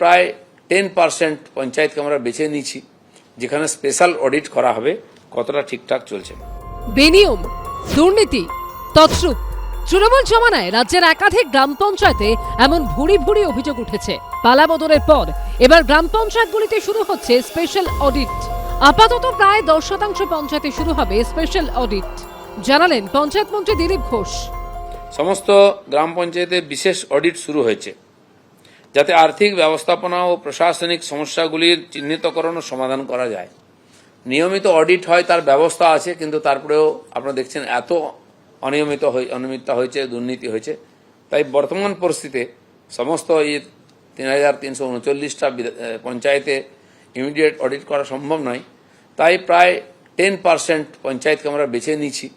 প্রায় 10% পঞ্চায়েতকে আমরা বেছে নিয়েছি, যেখানে স্পেশাল অডিট করা হবে কতটা ঠিকঠাক চলছে। বেনিয়ম, দুর্নীতি, তছরূপ তৃণমূল জমানায় রাজ্যের একাধিক গ্রাম পঞ্চায়েতে এমন ভুরি ভুরি অভিযোগ উঠেছে। পালা বদলের পর এবার গ্রাম পঞ্চায়েতগুলিতে শুরু হচ্ছে স্পেশাল অডিট। আপাতত প্রায় 10% পঞ্চায়েতে শুরু হবে স্পেশাল অডিট, জানালেন পঞ্চায়েত মন্ত্রী দিলীপ ঘোষ। সমস্ত গ্রাম পঞ্চায়েতে বিশেষ অডিট শুরু হয়েছে, যাতে আর্থিক ব্যবস্থাপনা ও প্রশাসনিক সমস্যাগুলির চিহ্নিতকরণ ও সমাধান করা যায়। নিয়মিত অডিট হয়, তার ব্যবস্থা আছে, কিন্তু তারপরেও আপনারা দেখছেন এত অনিয়মিততা হয়েছে, দুর্নীতি হয়েছে। তাই বর্তমান পরিস্থিতিতে সমস্ত এই 3339টা পঞ্চায়েতে ইমিডিয়েট অডিট করা সম্ভব নয়। তাই প্রায় 10% পঞ্চায়েতকে আমরা বেছে নিয়েছি,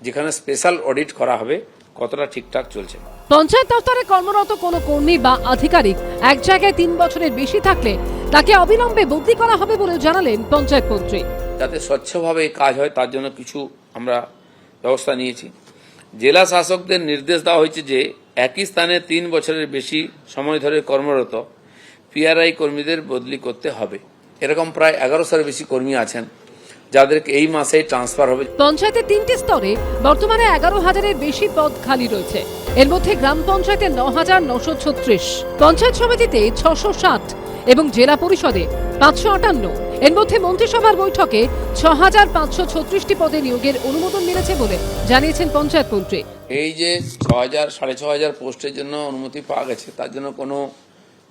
যেখানে স্পেশাল অডিট করা হবে কতটা ঠিকঠাক চলছে। পঞ্চায়েত দপ্তরে কর্মরত কোনো কর্মী বা আধিকারিক এক জায়গায় 3 বছরের বেশি থাকলে তাকে অবিলম্বে বদলি করা হবে বলে জানালেন পঞ্চায়েত মন্ত্রী। যাতে স্বচ্ছভাবে এই কাজ হয়, তার জন্য কিছু আমরা ব্যবস্থা নিয়েছি। জেলা শাসকদের নির্দেশ দেওয়া হয়েছে যে একই স্থানে 3 বছরের বেশি সময় ধরে কর্মরত পিআরআই কর্মীদের বদলি করতে হবে। এরকম প্রায় 1100-এর বেশি কর্মী আছেন, যাদেরকে এই মাসেই ট্রান্সফার হবে। পঞ্চায়েতের 3টি স্তরে বর্তমানে 11,000-এর বেশি পদ খালি রয়েছে। এর মধ্যে গ্রাম পঞ্চায়েতে 9,936, পঞ্চায়েত সমিতিতে 660 এবং জেলা পরিষদে 558। এর মধ্যে মন্ত্রিসভার বৈঠকে 6,536টি পদে নিয়োগের অনুমোদন মিলেছে বলে জানিয়েছেন পঞ্চায়েত মন্ত্রী। এই যে 6,000 6,500 পোস্টের জন্য অনুমতি পাওয়া গেছে, তার জন্য কোনো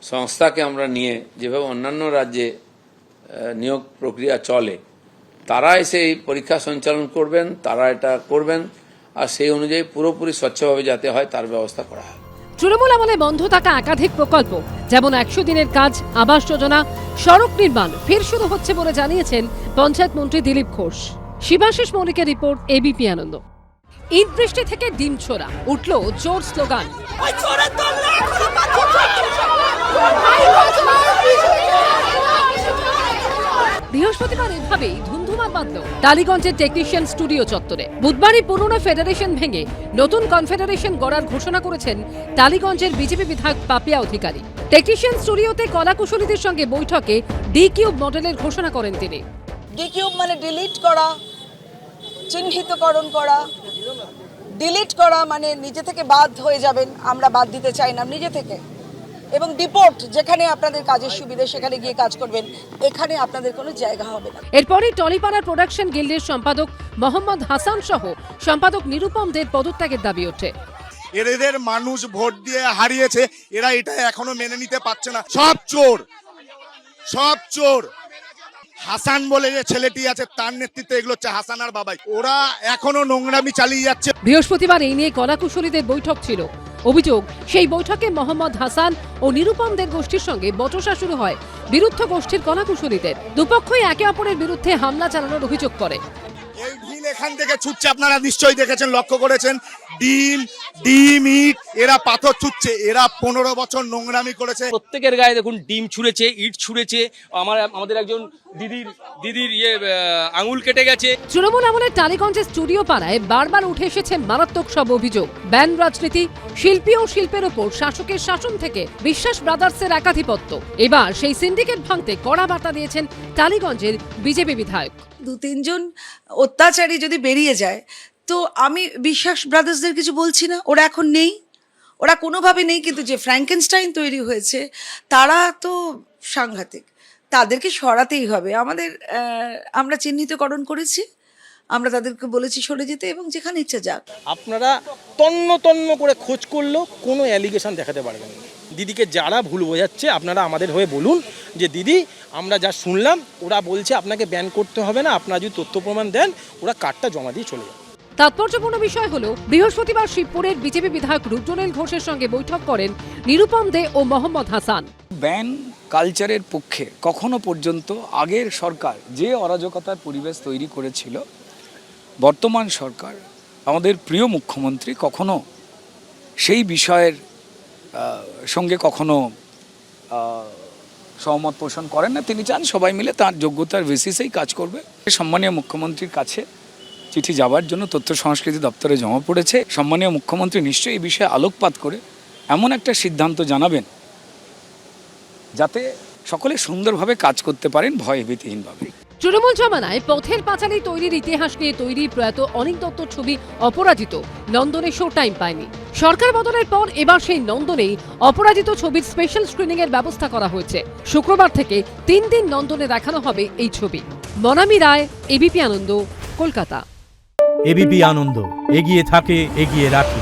সংস্থাকে আমরা নিয়ে যেভাবে অন্যান্য রাজ্যে নিয়োগ প্রক্রিয়া চলে, তারা এসে এই পরীক্ষা সঞ্চালন করবেন, তারা এটা করবেন, আর সেই অনুযায়ী পুরোপুরি স্বচ্ছভাবে যাতে হয় তার ব্যবস্থা করা হয়। তৃণমূল আমলে বন্ধ থাকা একাধিক প্রকল্প, যেমন 100 দিনের কাজ, আবাস যোজনা, সড়ক নির্মাণ ফের শুরু হচ্ছে বলে জানিয়েছেন পঞ্চায়েত মন্ত্রী দিলীপ ঘোষ। শিবাশিস মৌলিকের রিপোর্ট, এবিপি আনন্দ। ঈদ বৃষ্টি থেকে ডিম ছোড়া, উঠল জোর স্লোগান। বৃহস্পতিবার এভাবেই ধুমধুমা বাঁধল টালিগঞ্জের টেকনিশিয়ান স্টুডিও চত্বরে। বুধবারই পুরনো ফেডারেশন ভেঙে নতুন কনফেডারেশন গড়ার ঘোষণা করেছেন টালিগঞ্জের বিজেপি বিধায়ক পাপিয়া অধিকারী। টেকনিশিয়ান স্টুডিওতে কলাকুশলীদের সঙ্গে বৈঠকে ডি কিউব মডেলের ঘোষণা করেন তিনি। ডি কিউব মানে ডিলিট করা, চিহ্নিতকরণ করা। ডিলিট করা মানে নিজে থেকে বাদ হয়ে যাবেন, আমরা বাদ দিতে চাই না নিজে থেকে। এবং ডিপোর্ট, যেখানে আপনাদের কাজের সুবিধা সেখানে গিয়ে কাজ করবেন, এখানে আপনাদের কোনো জায়গা হবে না। এরপরই টলিপাড়া প্রোডাকশন গিল্ডের সম্পাদক মোহাম্মদ হাসান সহ সম্পাদক নিরুপম দের পদত্যাগের দাবি ওঠে। এদের মানুষ ভোট দিয়ে হারিয়েছে, এরা এটা এখনো মেনে নিতে পারছে না। সব চোর, সব চোর। হাসান বলে যে ছেলেটি আছে, তার নেতৃত্বে এগুলো হচ্ছে হাসান আর বাবাই। ওরা এখনো নোংরামি চালিয়ে যাচ্ছে। বৃহস্পতিবার এই নিয়ে কলাকুশলীদের বৈঠক ছিল। অভিযোগ, সেই বৈঠকে মোহাম্মদ হাসান ও নিরুপমদের গোষ্ঠীর সঙ্গে বচসা শুরু হয় বিরুদ্ধ গোষ্ঠীর কলাকুশলীদের। দুপক্ষই একে অপরের বিরুদ্ধে হামলা চালানোর অভিযোগ করে। এই ঢিল এখান থেকে ছুটছে, আপনারা নিশ্চয়ই দেখেছেন, লক্ষ্য করেছেন। ডিম ইট, এরা পাথর ছুটছে। এরা 15 বছর নোংরামি করেছে। প্রত্যেকের গায়ে দেখুন ডিম ছুঁড়েছে, ইট ছুঁড়েছে। আমাদের একজন দিদির আঙুল কেটে গেছে। তৃণমূল আমলের টালিগঞ্জের স্টুডিও পাড়ায় বারবার উঠে এসেছে মারাত্মক সব অভিযোগ। ব্যান রাজনীতি, শিল্পী ও শিল্পের ওপর শাসকের শাসন থেকে বিশ্বাস ব্রাদার্সের একাধিপত্য। এবার সেই সিন্ডিকেট ভাঙতে কড়া বার্তা দিয়েছেন টালিগঞ্জের বিজেপি বিধায়ক। 2-3 জন অত্যাচারী যদি বেরিয়ে যায়, তো আমি বিশ্বাস ব্রাদার্সদের কিছু বলছি না, ওরা এখন নেই, ওরা কোনোভাবে নেই। কিন্তু যে ফ্র্যাঙ্কেনস্টাইন তৈরি হয়েছে, তারা তো সাংঘাতিক, তাদেরকে সরাতেই হবে। আমরা চিহ্নিতকরণ করেছি, আমরা তাদেরকে বলেছি সরে যেতে, এবং যেখানে ইচ্ছা যাক। আপনারা তন্ন করে খোঁজ করলেও কোনো অ্যালিগেশন দেখাতে পারবেন না। দিদিকে যারা ভুল বোঝাচ্ছে, আপনারা আমাদের হয়ে বলুন যে দিদি, আমরা যা শুনলাম, ওরা বলছে আপনাকে ব্যান করতে হবে না, আপনারা যদি তথ্য প্রমাণ দেন, ওরা কার্ডটা জমা দিয়ে চলে যাবে। তাৎপর্যপূর্ণ বিষয় হলো, বৃহস্পতিবার শিবপুরের বিজেপি বিধায়ক রুদ্রনীল ঘোষের সঙ্গে বৈঠক করেন নিরুপম দে ও মোহাম্মদ হাসান। ব্যান কালচারের পক্ষে কখনো পর্যন্ত আগের সরকার যে অরাজকতার পরিবেশ তৈরি করেছিল, বর্তমান সরকার, আমাদের প্রিয় মুখ্যমন্ত্রী কখনো সেই বিষয়ের সঙ্গে কখনো সহমত পোষণ করেন না। তিনি চান সবাই মিলে তার যোগ্যতার বেসিসেই কাজ করবে। সম্মানীয় মুখ্যমন্ত্রীর কাছে চিঠি যাওয়ার জন্য তথ্য সংস্কৃতি দপ্তরে জমা পড়েছে। সম্মানীয় মুখ্যমন্ত্রী নিশ্চয়ই এই বিষয়ে আলোকপাত করে এমন একটা সিদ্ধান্ত জানাবেন যাতে সকলে সুন্দরভাবে কাজ করতে পারেন ভয়ভীতিহীনভাবে। তৃণমূল জমানায় পথের পাঁচালী তৈরির ইতিহাস নিয়ে তৈরি প্রয়াত অনিক দত্তর ছবি অপরাজিত লন্ডনে শো টাইম পায়নি। সরকার বদলের পর এবার সেই লন্ডনেই অপরাজিত ছবির স্পেশাল স্ক্রিনিং এর ব্যবস্থা করা হয়েছে। শুক্রবার থেকে 3 দিন লন্ডনে দেখানো হবে এই ছবি। মনামি রায়, এবিপি আনন্দ, কলকাতা। এবিপি আনন্দ, এগিয়ে থাকে, এগিয়ে রাখে।